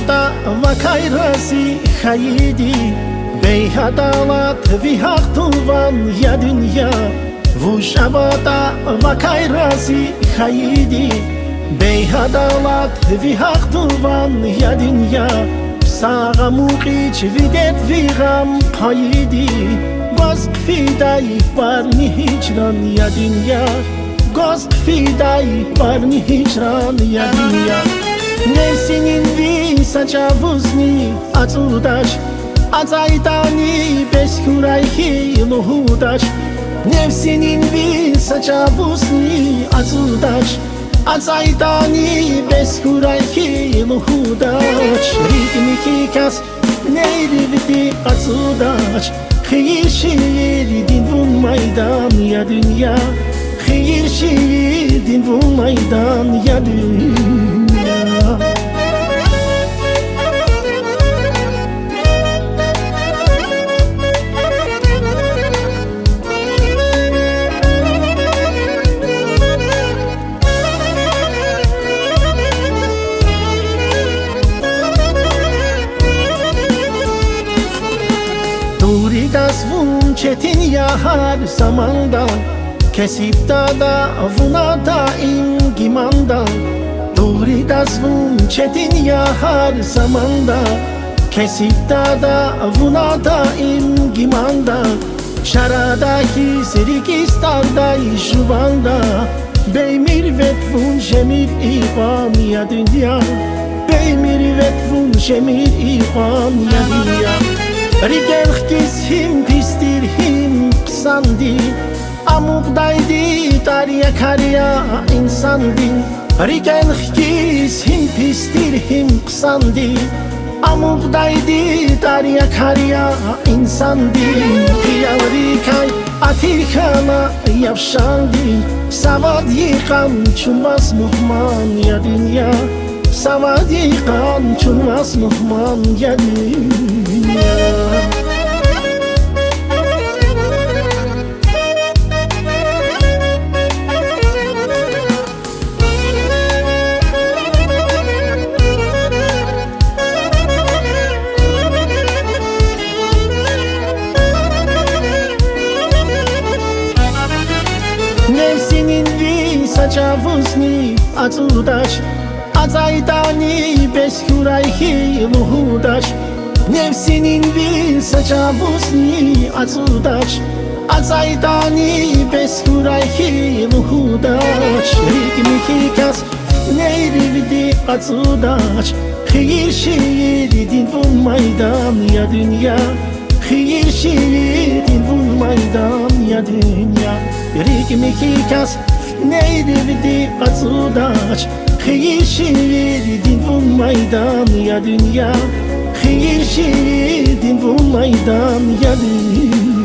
شبادا و کایرازی خیدی بی عدالت وی حق توان یا دنیا و شبادا و کایرازی خیدی بی عدالت وی حق توان یا دنیا ساغ موقیچ ویدت وی غم پاییدی باز فیدای برنی هجران یا دنیا Göz fidai parni hicran ya dünya Nefsinin vi saçavuzni azudaş Azaydani beskurayhi luhudaş Nefsinin vi saçavuzni azudaş Azaydani beskurayhi luhudaş Ritmi kikas neyrivdi azudaş Khiyir şiiridin vun maydan ya dünya Khiyir şiirdin bu meydan ya dünya Duri das vun çetin ya her zamandan Kesip da vuna daim gimanda Duri das vun çetin ya her zamanda Kesip da vuna daim gimanda Şaradahi Sirikistar'da şuvanda Beymir vetvun şemir iğan ya dünya Beymir vetvun şemir iğan ya dünya Rigelh kis him pistir him psandi Amugdaydi tarya karya insandin Rigelh kis him pistir him qsandi Amugdaydi tarya karya insandin Fiyal rikay atikana yavşandi Savad yiqan çunmas muhman ya dünya Savad yiqan çunmas muhman ya dünya Nefsinin vi saçavuzni azudaş Azaydani beskurayhi luhudaş Nefsinin vi saçavuzni azudaş Azaydani beskurayhi luhudaş Ritmi kikas neyrivdi azudaş Khiyir şiirdin vun maydan ya dünya Khiyir şiirdin vun maydan ya dünya Ritmi kikas neyrivdi azudaş Khiyir şiirdin vun maydan ya dünya Khiyir şiirdin vun maydan ya dünya